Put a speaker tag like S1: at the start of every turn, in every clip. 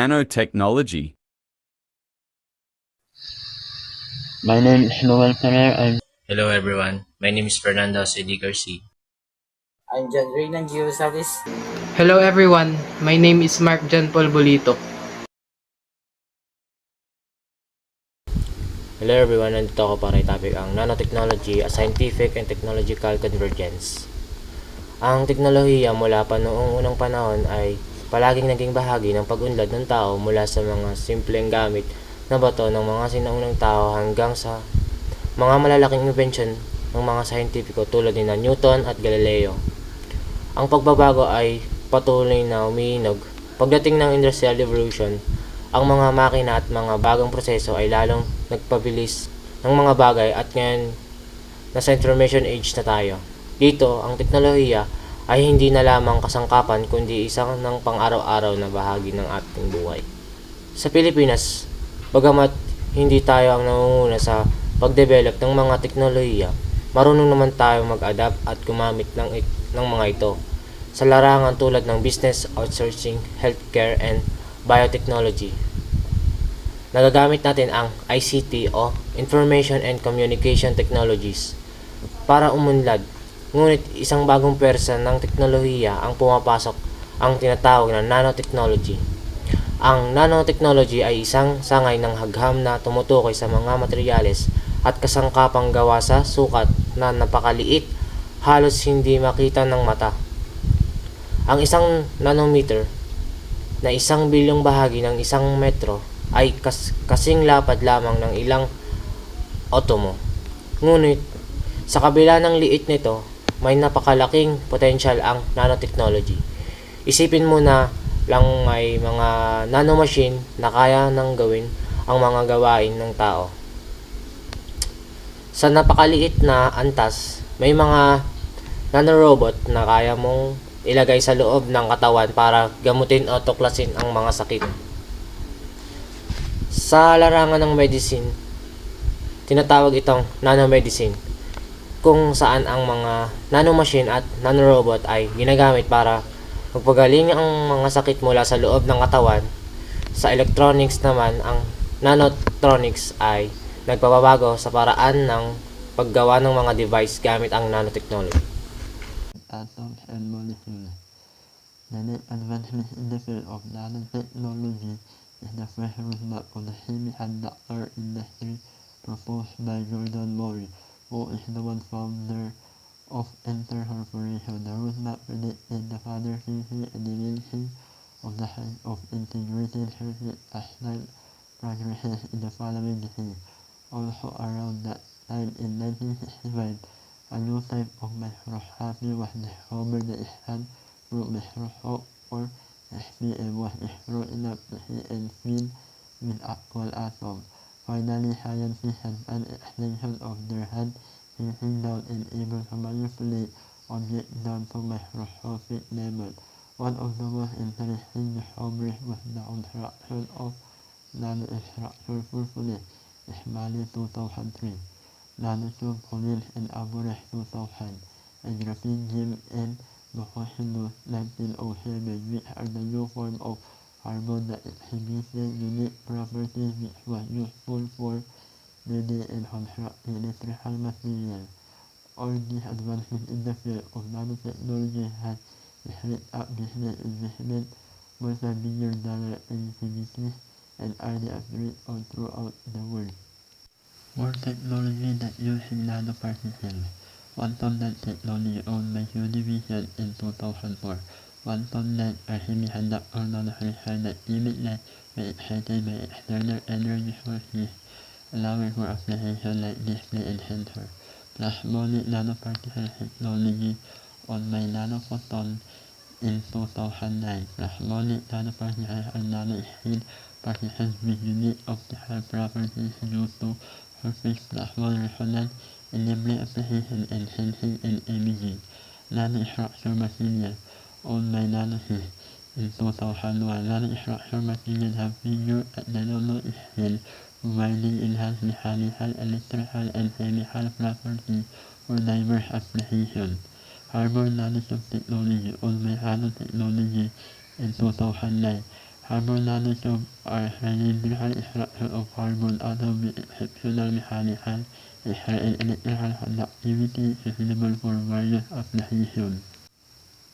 S1: nanotechnology?
S2: My name is Noel Ferrer.
S3: Hello everyone, my name is Fernando Cedi Garcia.
S4: I'm John Reynan Giosalis.
S5: Hello everyone, my name is Mark John Paul Bolito.
S3: Hello everyone, nandito ako para i-topic ang nanotechnology, a scientific and technological convergence. Ang teknolohiya mula pa noong unang panahon ay palaging naging bahagi ng pag-unlad ng tao mula sa mga simpleng gamit na bato ng mga sinaunang tao hanggang sa mga malalaking invention ng mga scientifico tulad ni Newton at Galileo. Ang pagbabago ay patuloy na umiinog. Pagdating ng Industrial Revolution, ang mga makina at mga bagong proseso ay lalong nagpabilis ng mga bagay at ngayon nasa information age na tayo. Dito, ang teknolohiya ay hindi na lamang kasangkapan kundi isang ng pang-araw-araw na bahagi ng ating buhay. Sa Pilipinas, bagamat hindi tayo ang nangunguna sa pag-develop ng mga teknolohiya, marunong naman tayo mag-adapt at gumamit ng mga ito sa larangan tulad ng business, outsourcing, healthcare, and biotechnology. Nagagamit natin ang ICT o Information and Communication Technologies para umunlad. Ngunit isang bagong pwersa ng teknolohiya ang pumapasok, ang tinatawag na nanotechnology. Ang nanotechnology ay isang sangay ng hagham na tumutukoy sa mga materyales at kasangkapang gawa sa sukat na napakaliit, halos hindi makita ng mata. Ang isang nanometer na 1 bilyong bahagi ng 1 metro ay kasing lapad lamang ng ilang atomo. Ngunit, sa kabila ng liit nito, may napakalaking potensyal ang nanotechnology. Isipin mo na lang may mga nanomachine na kaya nang gawin ang mga gawain ng tao. Sa napakaliit na antas, may mga nanorobot na kaya mong ilagay sa loob ng katawan para gamutin o tuklasin ang mga sakit. Sa larangan ng medicine, tinatawag itong nanomedicine, kung saan ang mga nanomachine at nanorobot ay ginagamit para magpagaling ang mga sakit mula sa loob ng katawan. Sa electronics naman, ang nanotronics ay nagpapabago sa paraan ng paggawa ng mga device gamit ang nanotechnology.
S2: Atoms and molecules. Many advancements in the field of nanotechnology is the first roadmap of the semiconductor industry proposed by Gordon Moore, who is the one founder of Intel Corporation. The roadmap predicted the further future evolution of the science of integrated circuits as time progresses in the following decade. Also around that time in 1965, a new type of microscopy was discovered. The Stanford microscope, or SPM, was strong enough to see and feel with actual atoms. Finally, scientists had an extension of their hand, thinking down and able to manipulate objects down to microscopic level. One of the most interesting discoveries was the construction of nanostructure purpose, Smalley 2003. Nanotube Collins and Alvarez 2000, and graphene gem and Nocosino 1907, which are the new form of carbon that exhibited unique properties which was useful for building and constructing electrical materials. All these advances in the field of nanotechnology has sped up business investment, multi-billion-dollar activities, and early upgrades all throughout the world. More technology that uses nanoparticles. Quantum dot technology owned by Univision in 2004. Quantum dot are semiconductor nanocrystals that emit light when excited by external energy sources, allowing for applications like display and sensor. Plasmonic nanoparticle technology owned by Nanophoton in 2009. Plasmonic nanoparticles are nanoscale particles with unique optical properties due to surface plasmon resonance, enabling application in sensing and imaging. Nanostructure materials owned by Nanosys in 2001. Nanostructure materials have figured at the nano scale, providing enhanced mechanical, electrical, and chemical properties for diverse applications. Carbon nanotube technology owned by nanotechnology in 2009. Carbon nanotubes are highly different structure of carbon atom with exceptional mechanical, electrical, and electrical conductivity suitable for various applications.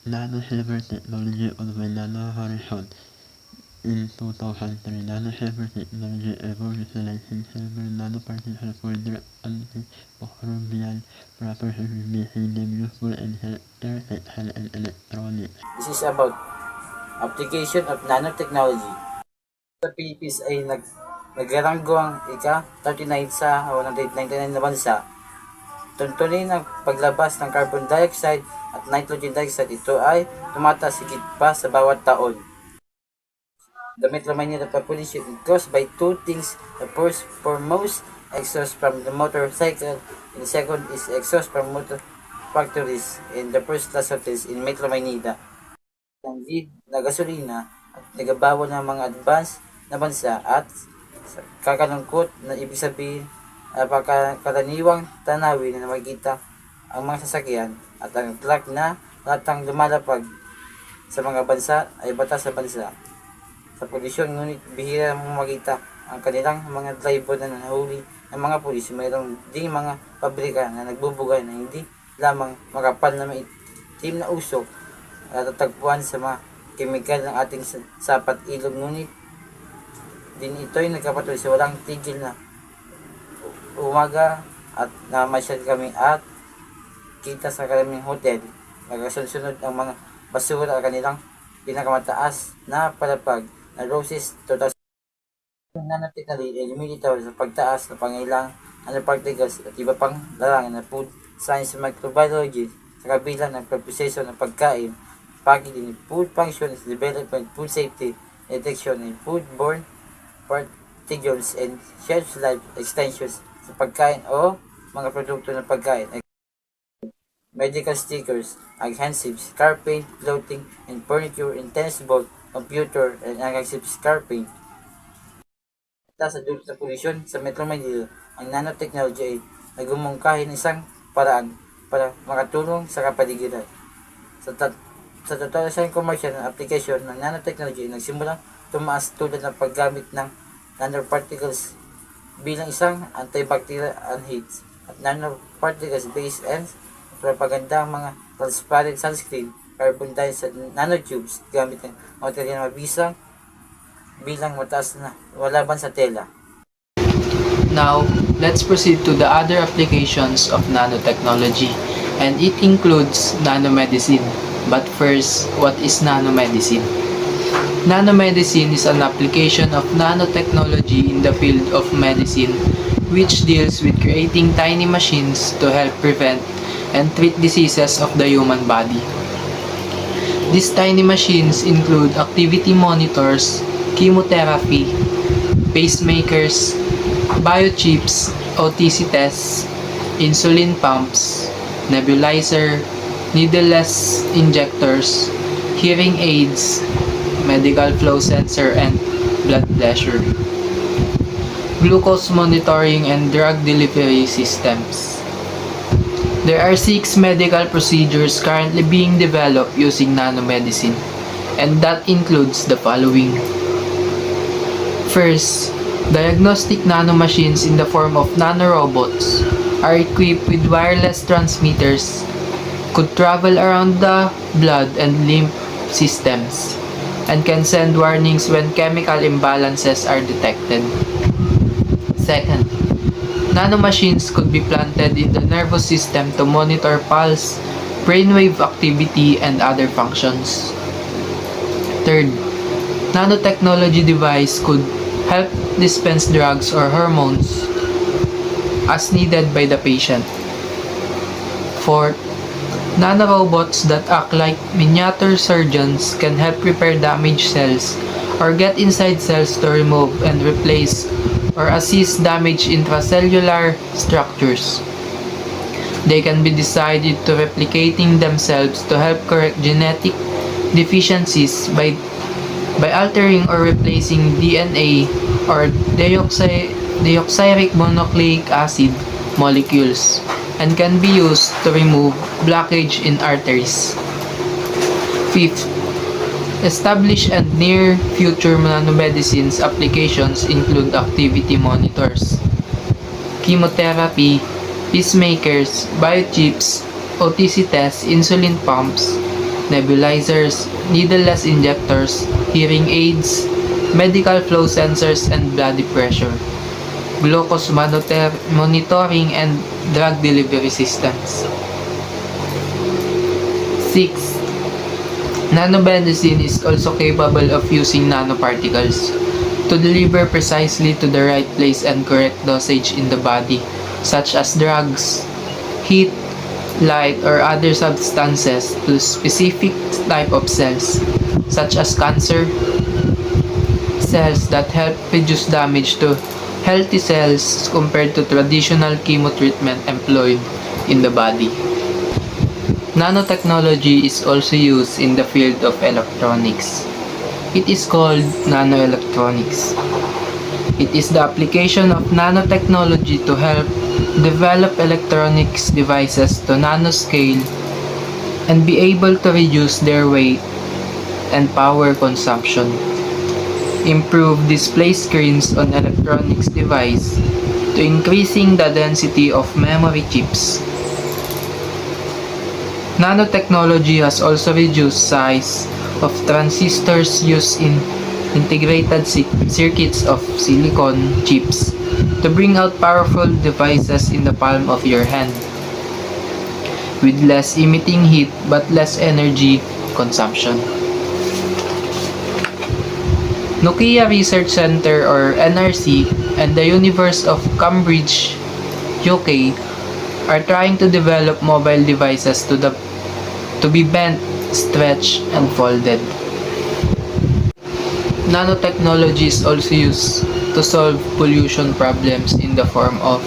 S2: Nanosilver technology of the Nano Horizon. In 2003, nanosilver technology evolutionizing silver nanoparticles for their antimicrobial properties, making them useful in healthcare, textile, and electronics.
S4: This is about application of nanotechnology. Sa Philippines ay naglaranggo ang ika-39 sa 199 na bansa. Tuntunin ang paglabas ng carbon dioxide at nitrogen dioxide. Ito ay tumataas higit pa sa bawat taon. The Metro Manila population is caused by two things. The first, foremost, exhaust from the motorcycle, and the second is exhaust from motor factories in the first class hotels in Metro Manila. Ang lead na gasolina at nagabawal ng mga advance na bansa at kakalungkot na ibig sabihin karaniwang tanawin na makikita ang mga sasakyan at ang truck na latang lumalapag sa mga bansa ay batas sa bansa sa polisyon, ngunit bihira mong makita ang kanilang mga driver na nahuli ng mga pulis. Mayroong ding mga pabrika na nagbubugay na hindi lamang makapal na maitim na usok at tatagpuan sa mga kemikal ng ating sapat ilog, ngunit din ito'y nagkapatuloy sa walang tigil na umaga at namasyal kami at kita sa karaming hotel. Nagkasunod ang mga basura at kanilang pinakamataas na palapag na Roses 2000. Nanotechnology ay lumilitaw sa pagtaas ng pangailang nanoparticles at iba pang larangan na food science and microbiology sa kabila ng pagproseso ng pagkain, packaging, food functions, development, food safety, detection, and food-borne pathogens and shelf life extensions sa pagkain o mga produkto ng pagkain. Medical stickers, adhesives, car paint, clothing, and furniture, intensible, computer, and adhesives car paint. Sa dulot sa polusyon sa Metro Manila, ang nanotechnology ay nagumungkahi ng isang paraan para makatulong sa kapaligiran. Sa total sa commercial na application ng nanotechnology ay nagsimulang tumaas tulad ng paggamit ng nanoparticles bilang isang antibacterial anhits at nanoparticles based and propaganda ang mga transparent sunscreen, carbon dioxide nanotubes gamit ng material na mabisang bilang mataas na laban sa tela.
S5: Now, let's proceed to the other applications of nanotechnology, and it includes nanomedicine. But first, what is nanomedicine? Nanomedicine is an application of nanotechnology in the field of medicine, which deals with creating tiny machines to help prevent and treat diseases of the human body. These tiny machines include activity monitors, chemotherapy, pacemakers, biochips, OTC tests, insulin pumps, nebulizer, needleless injectors, hearing aids, medical flow sensor, and blood pressure, glucose monitoring, and drug delivery systems. There are 6 medical procedures currently being developed using nanomedicine, and that includes the following. First, diagnostic nanomachines in the form of nanorobots are equipped with wireless transmitters, could travel around the blood and lymph systems, and can send warnings when chemical imbalances are detected. Second, nanomachines could be planted in the nervous system to monitor pulse, brainwave activity, and other functions. Third, nanotechnology device could help dispense drugs or hormones as needed by the patient. Fourth, nanorobots that act like miniature surgeons can help repair damaged cells or get inside cells to remove and replace or assist damaged intracellular structures. They can be decided to replicating themselves to help correct genetic deficiencies by altering or replacing DNA or deoxyribonucleic monocleic acid molecules, and can be used to remove blockage in arteries. Fifth, Established and near future nanomedicines applications include activity monitors, chemotherapy, pacemakers, biochips, OTC tests, insulin pumps, nebulizers, needleless injectors, hearing aids, medical flow sensors and blood pressure, glucose monitoring and drug delivery systems. 6. Nanomedicine is also capable of using nanoparticles to deliver precisely to the right place and correct dosage in the body, such as drugs, heat, light, or other substances to specific type of cells, such as cancer cells that help reduce damage to healthy cells compared to traditional chemo treatment employed in the body. Nanotechnology is also used in the field of electronics. It is called nanoelectronics. It is the application of nanotechnology to help develop electronics devices to nanoscale and be able to reduce their weight and power consumption. Improve display screens on electronics device to increasing the density of memory chips. Nanotechnology has also reduced size of transistors used in integrated circuits of silicon chips to bring out powerful devices in the palm of your hand with less emitting heat but less energy consumption. Nokia Research Center or NRC and the University of Cambridge, UK are trying to develop mobile devices to be bent, stretched, and folded. Nanotechnology is also used to solve pollution problems in the form of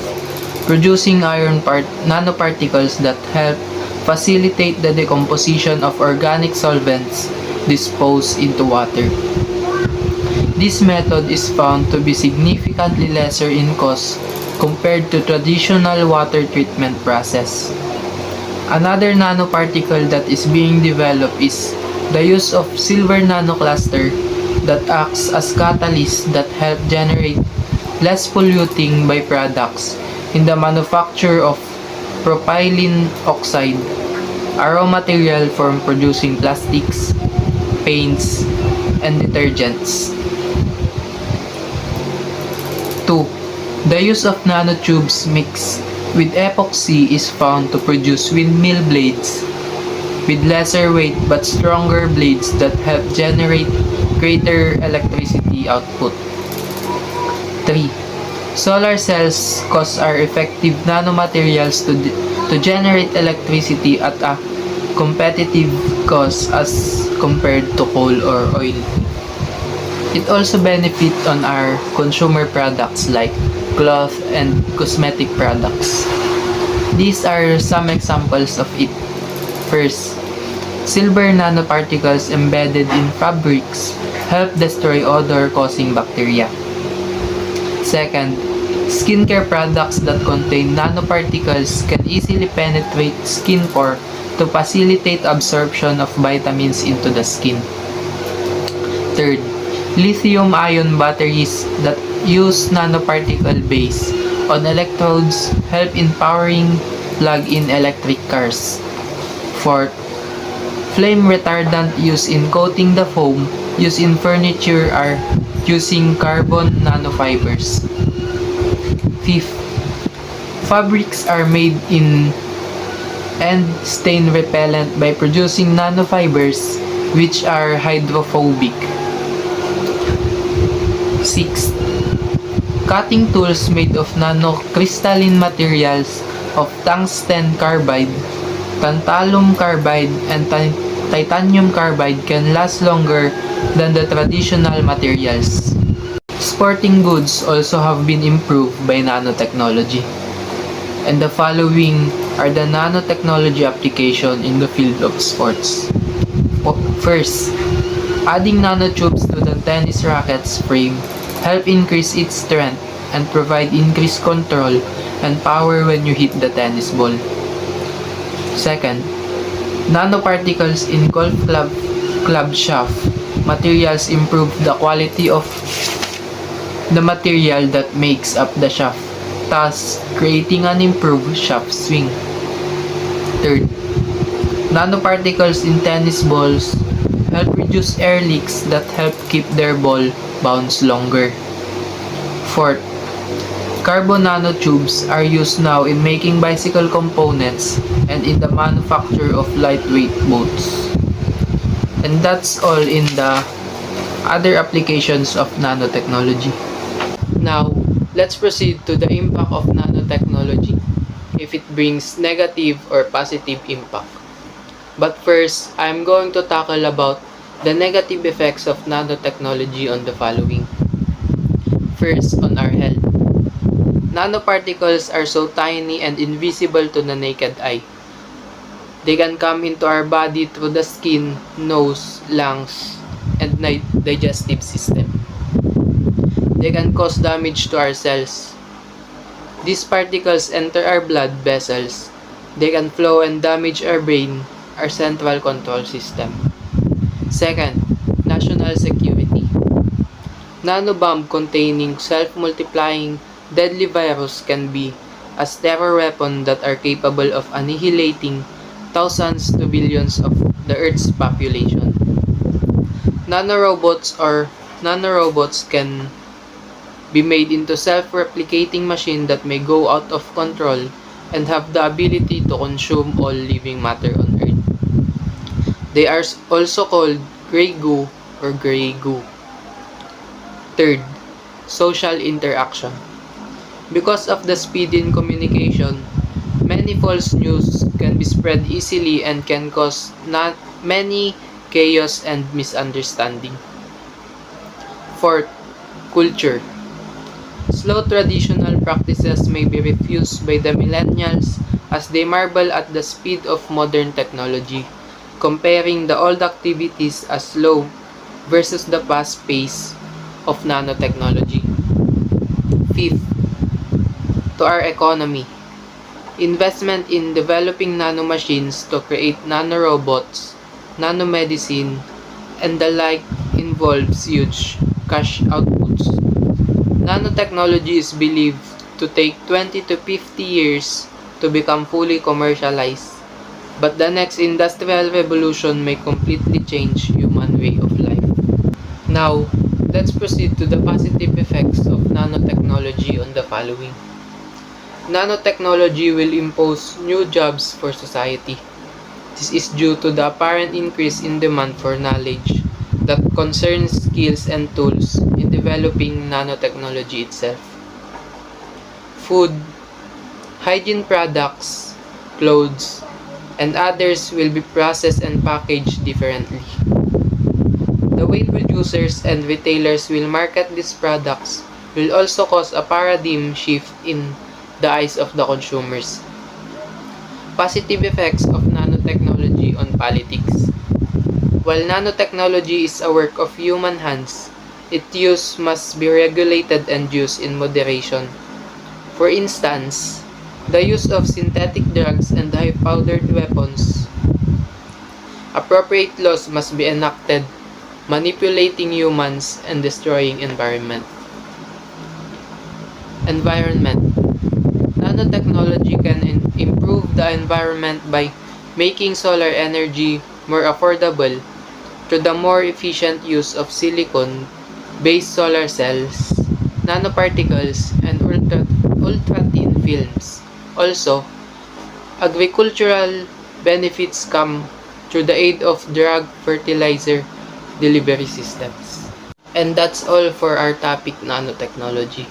S5: producing nanoparticles that help facilitate the decomposition of organic solvents disposed into water. This method is found to be significantly lesser in cost compared to traditional water treatment process. Another nanoparticle that is being developed is the use of silver nanocluster that acts as catalyst that help generate less polluting byproducts in the manufacture of propylene oxide, a raw material for producing plastics, paints, and detergents. 2. The use of nanotubes mixed with epoxy is found to produce windmill blades with lesser weight but stronger blades that help generate greater electricity output. 3. Solar cells are effective nanomaterials to generate electricity at a competitive cost as compared to coal or oil. It also benefits on our consumer products like cloth and cosmetic products. These are some examples of it. First, silver nanoparticles embedded in fabrics help destroy odor-causing bacteria. Second, skincare products that contain nanoparticles can easily penetrate skin pore to facilitate absorption of vitamins into the skin. Third, lithium-ion batteries that use nanoparticle base on electrodes help in powering plug-in electric cars. Fourth, flame retardant used in coating the foam used in furniture are using carbon nanofibers. Fifth, fabrics are made in and stain repellent by producing nanofibers which are hydrophobic. Sixth, cutting tools made of nanocrystalline materials of tungsten carbide, tantalum carbide, and titanium carbide can last longer than the traditional materials. Sporting goods also have been improved by nanotechnology. And the following are the nanotechnology application in the field of sports. First, adding nanotubes to the tennis racket's frame help increase its strength and provide increased control and power when you hit the tennis ball. Second, nanoparticles in golf club club shaft materials improve the quality of the material that makes up the shaft, thus creating an improved shaft swing. Third, nanoparticles in tennis balls help reduce air leaks that help keep their ball bounce longer. Fourth, carbon nanotubes are used now in making bicycle components and in the manufacture of lightweight boats. And that's all in the other applications of nanotechnology. Now, let's proceed to the impact of nanotechnology, if it brings negative or positive impact. But first, I'm going to tackle about the negative effects of nanotechnology on the following. First, on our health. Nanoparticles are so tiny and invisible to the naked eye. They can come into our body through the skin, nose, lungs, and digestive system. They can cause damage to our cells. These particles enter our blood vessels. They can flow and damage our brain, our central control system. Second, national security. Nanobomb containing self-multiplying deadly virus can be as terror weapon that are capable of annihilating thousands to billions of the Earth's population. Nanorobots can be made into self-replicating machine that may go out of control and have the ability to consume all living matter on Earth. They are also called gray goo or gray goo. Third, social interaction. Because of the speed in communication, many false news can be spread easily and can cause many chaos and misunderstanding. Fourth, culture. Slow traditional practices may be refused by the millennials as they marvel at the speed of modern technology, comparing the old activities as slow versus the fast pace of nanotechnology. Fifth, to our economy. Investment in developing nanomachines to create nanorobots, nanomedicine, and the like involves huge cash outputs. Nanotechnology is believed to take 20 to 50 years to become fully commercialized, but the next industrial revolution may completely change human way of life. Now, let's proceed to the positive effects of nanotechnology on the following. Nanotechnology will impose new jobs for society. This is due to the apparent increase in demand for knowledge that concerns skills and tools in developing nanotechnology itself. Food, hygiene products, clothes, and others will be processed and packaged differently. The way producers and retailers will market these products will also cause a paradigm shift in the eyes of the consumers. Positive effects of nanotechnology on politics. While nanotechnology is a work of human hands, its use must be regulated and used in moderation. For instance, the use of synthetic drugs and high-powered weapons. Appropriate laws must be enacted, manipulating humans and destroying environment. Nanotechnology can improve the environment by making solar energy more affordable through the more efficient use of silicon-based solar cells, nanoparticles, and ultra-thin films. Also, agricultural benefits come through the aid of drug fertilizer delivery systems. And that's all for our topic, nanotechnology.